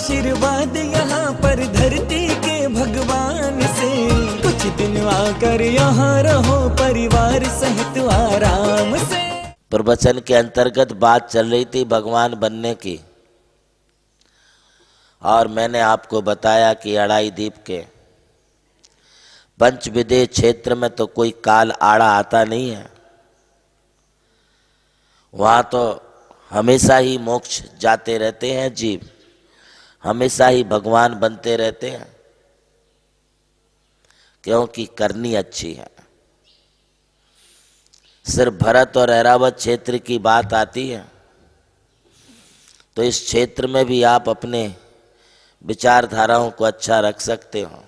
आशीर्वाद यहाँ पर धरती के भगवान से। कुछ दिन आकर यहाँ रहो परिवार सहित आराम से। प्रवचन के अंतर्गत बात चल रही थी भगवान बनने की, और मैंने आपको बताया कि अड़ाई द्वीप के पंचविदेह क्षेत्र में तो कोई काल आड़ा आता नहीं है। वहाँ तो हमेशा ही मोक्ष जाते रहते हैं जीव, हमेशा ही भगवान बनते रहते हैं, क्योंकि करनी अच्छी है। सिर्फ भरत और ऐरावत क्षेत्र की बात आती है तो इस क्षेत्र में भी आप अपने विचारधाराओं को अच्छा रख सकते हो।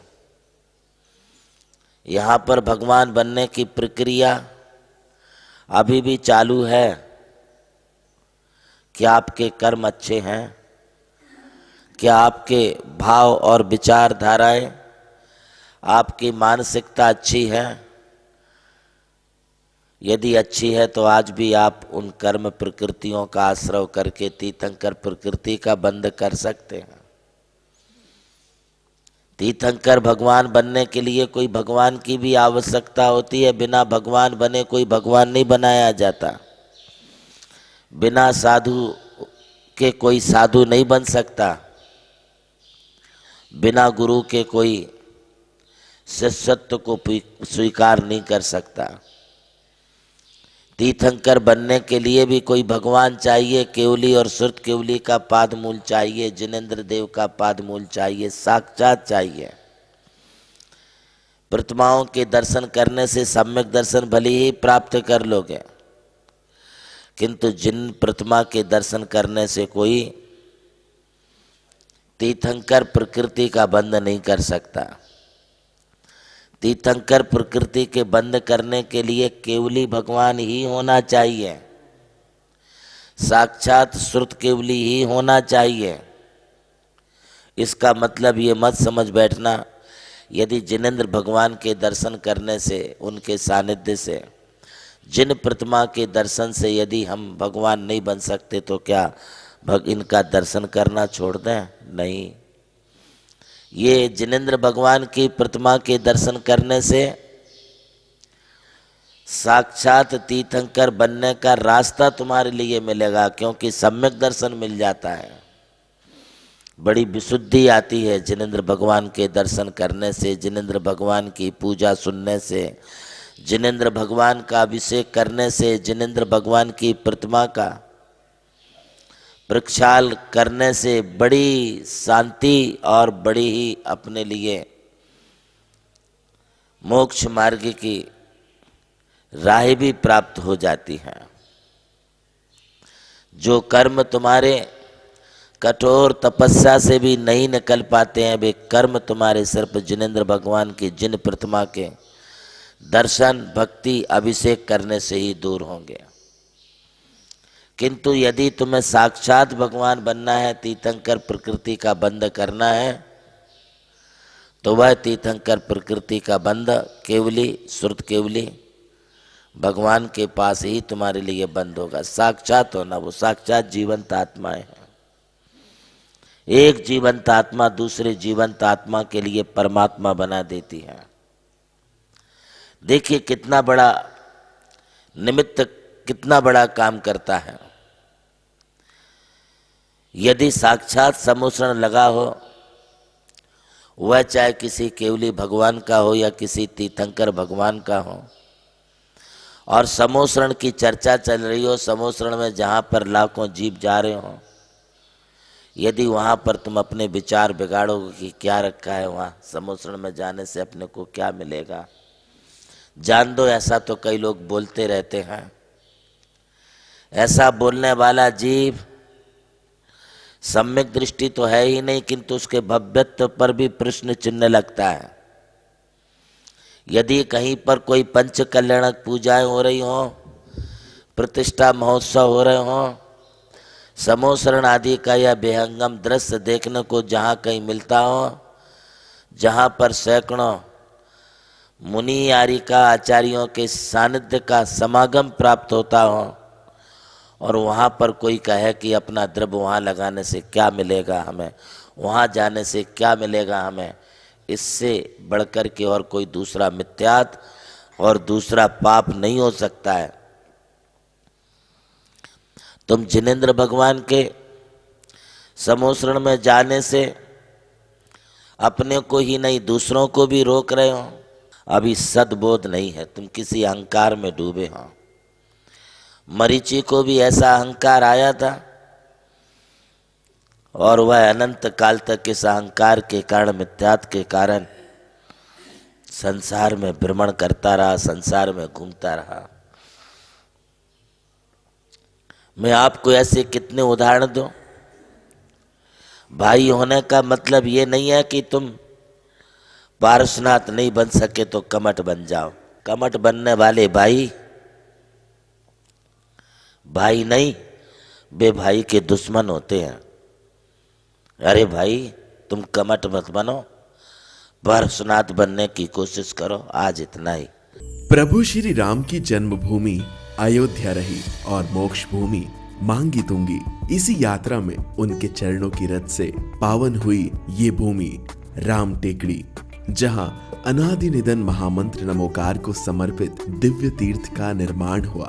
यहाँ पर भगवान बनने की प्रक्रिया अभी भी चालू है। क्या आपके कर्म अच्छे हैं? क्या आपके भाव और विचारधाराएं, आपकी मानसिकता अच्छी है? यदि अच्छी है तो आज भी आप उन कर्म प्रकृतियों का आश्रय करके तीर्थंकर प्रकृति का बंध कर सकते हैं। तीर्थंकर भगवान बनने के लिए कोई भगवान की भी आवश्यकता होती है। बिना भगवान बने कोई भगवान नहीं बनाया जाता। बिना साधु के कोई साधु नहीं बन सकता। बिना गुरु के कोई शिष्यत्व को स्वीकार नहीं कर सकता। तीर्थंकर बनने के लिए भी कोई भगवान चाहिए। केवली और श्रुत केवली का पाद मूल चाहिए, जिनेंद्र देव का पाद मूल चाहिए, साक्षात चाहिए। प्रतिमाओं के दर्शन करने से सम्यक दर्शन भले ही प्राप्त कर लोगे, किंतु जिन प्रतिमा के दर्शन करने से कोई तीर्थंकर प्रकृति का बंध नहीं कर सकता। तीर्थंकर प्रकृति के बंद करने के लिए केवली भगवान ही होना चाहिए, साक्षात श्रुत केवली ही होना चाहिए। इसका मतलब ये मत समझ बैठना यदि जिनेंद्र भगवान के दर्शन करने से, उनके सानिध्य से, जिन प्रतिमा के दर्शन से यदि हम भगवान नहीं बन सकते तो क्या इनका दर्शन करना छोड़ दें? नहीं। ये जिनेंद्र भगवान की प्रतिमा के दर्शन करने से साक्षात तीर्थंकर बनने का रास्ता तुम्हारे लिए मिलेगा, क्योंकि सम्यक दर्शन मिल जाता है। बड़ी विशुद्धि आती है जिनेंद्र भगवान के दर्शन करने से, जिनेंद्र भगवान की पूजा सुनने से, जिनेंद्र भगवान का अभिषेक करने से, जिनेंद्र भगवान की प्रतिमा का प्रक्षाल करने से बड़ी शांति और बड़ी ही अपने लिए मोक्ष मार्ग की राह भी प्राप्त हो जाती है। जो कर्म तुम्हारे कठोर तपस्या से भी नहीं निकल पाते हैं, वे कर्म तुम्हारे सिर्फ जिनेंद्र भगवान की जिन प्रतिमा के दर्शन, भक्ति, अभिषेक करने से ही दूर होंगे। किंतु यदि तुम्हें साक्षात भगवान बनना है, तीर्थंकर प्रकृति का बंध करना है, तो वह तीर्थंकर प्रकृति का बंध केवली, श्रुत केवली भगवान के पास ही तुम्हारे लिए बंद होगा। साक्षात होना, वो साक्षात जीवंत आत्माएं हैं। एक जीवंत आत्मा दूसरे जीवंत आत्मा के लिए परमात्मा बना देती है। देखिए कितना बड़ा निमित्त, कितना बड़ा काम करता है। यदि साक्षात सम्मोषण लगा हो, वह चाहे किसी केवली भगवान का हो या किसी तीर्थंकर भगवान का हो, और सम्मोषण की चर्चा चल रही हो, सम्मोषण में जहाँ पर लाखों जीव जा रहे हो, यदि वहाँ पर तुम अपने विचार बिगाड़ोगे कि क्या रखा है वहाँ, सम्मोषण में जाने से अपने को क्या मिलेगा, जान दो ऐसा तो कई लोग बोलते रहते हैं। ऐसा बोलने वाला जीव सम्यक दृष्टि तो है ही नहीं, किंतु उसके भव्यत्व पर भी प्रश्न चिन्ह लगता है। यदि कहीं पर कोई पंच कल्याणक पूजाएं हो रही हो, प्रतिष्ठा महोत्सव हो रहे हो, समोसरण आदि का या बेहंगम दृश्य देखने को जहाँ कहीं मिलता हो, जहाँ पर सैकड़ों मुनि आरिका आचार्यों के सानिध्य का समागम प्राप्त होता हो, और वहाँ पर कोई कहे कि अपना द्रव्य वहाँ लगाने से क्या मिलेगा हमें, वहाँ जाने से क्या मिलेगा हमें, इससे बढ़कर के और कोई दूसरा मिथ्यात और दूसरा पाप नहीं हो सकता है। तुम जिनेंद्र भगवान के समोसरण में जाने से अपने को ही नहीं दूसरों को भी रोक रहे हो। अभी सद्बोध नहीं है, तुम किसी अहंकार में डूबे हो। मरीचि को भी ऐसा अहंकार आया था और वह अनंत काल तक इस अहंकार के कारण, मिथ्यात्व के कारण संसार में भ्रमण करता रहा, संसार में घूमता रहा। मैं आपको ऐसे कितने उदाहरण दूं। भाई होने का मतलब ये नहीं है कि तुम पारसनाथ नहीं बन सके तो कमट बन जाओ। कमट बनने वाले भाई भाई नहीं, बे भाई के दुश्मन होते हैं। अरे भाई तुम कमट मत बनो, पारसनाथ बनने की कोशिश करो। आज इतना ही। प्रभु श्री राम की जन्मभूमि अयोध्या रही और मोक्ष भूमि मांगी तुंगी। इसी यात्रा में उनके चरणों की रथ से पावन हुई ये भूमि राम टेकड़ी, जहां अनादि निधन महामंत्र नमोकार को समर्पित दिव्य तीर्थ का निर्माण हुआ।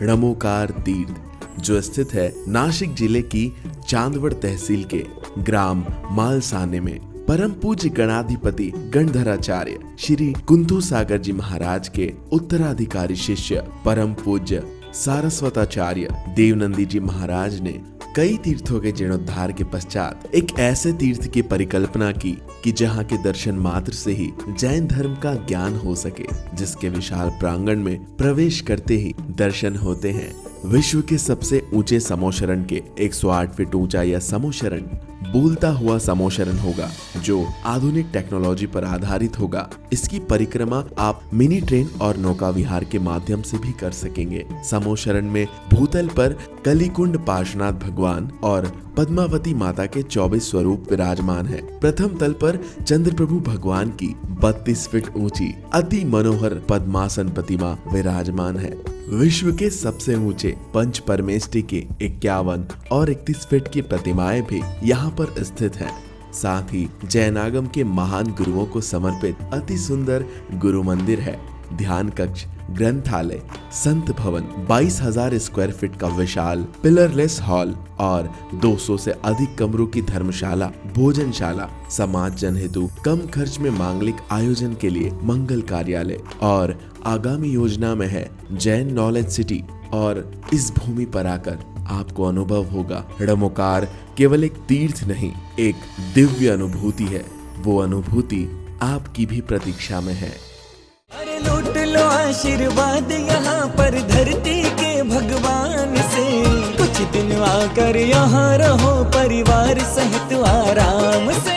नमोकार तीर्थ जो स्थित है नासिक जिले की चांदवड़ तहसील के ग्राम मालसाने में, परम पूज्य गणाधिपति गणधराचार्य श्री कुंतु सागर जी महाराज के उत्तराधिकारी शिष्य परम पूज्य सारस्वताचार्य देवनंदी जी महाराज ने कई तीर्थों के जीर्णोद्धार के पश्चात एक ऐसे तीर्थ की परिकल्पना की कि जहां के दर्शन मात्र से ही जैन धर्म का ज्ञान हो सके, जिसके विशाल प्रांगण में प्रवेश करते ही दर्शन होते हैं विश्व के सबसे ऊंचे समोशरण के 108 फीट ऊंचा यह समोशरण बोलता हुआ समोशरण होगा, जो आधुनिक टेक्नोलॉजी पर आधारित होगा। इसकी परिक्रमा आप मिनी ट्रेन और नौका विहार के माध्यम से भी कर सकेंगे। समोशरण में भूतल पर कलिकुंड पार्श्वनाथ भगवान और पद्मावती माता के 24 स्वरूप विराजमान है। प्रथम तल पर चंद्र प्रभु भगवान की 32 फीट ऊंची अति मनोहर पद्मासन प्रतिमा विराजमान है। विश्व के सबसे ऊंचे पंच परमेष्टि के 51 और 31 फीट की प्रतिमाएं भी यहाँ पर स्थित हैं। साथ ही जैनागम के महान गुरुओं को समर्पित अति सुंदर गुरु मंदिर है। ध्यान कक्ष, ग्रंथालय, संत भवन, 22,000 स्क्वायर फीट का विशाल पिलरलेस हॉल और 200 से अधिक कमरों की धर्मशाला, भोजनशाला, समाज जन हेतु कम खर्च में मांगलिक आयोजन के लिए मंगल कार्यालय और आगामी योजना में है जैन नॉलेज सिटी। और इस भूमि पर आकर आपको अनुभव होगा नमोकार केवल एक तीर्थ नहीं, एक दिव्य अनुभूति है। वो अनुभूति आपकी भी प्रतीक्षा में है। अरे लूट लो आशीर्वाद यहाँ पर धरती के भगवान से, कुछ दिन आकर यहाँ रहो परिवार सहित आराम से।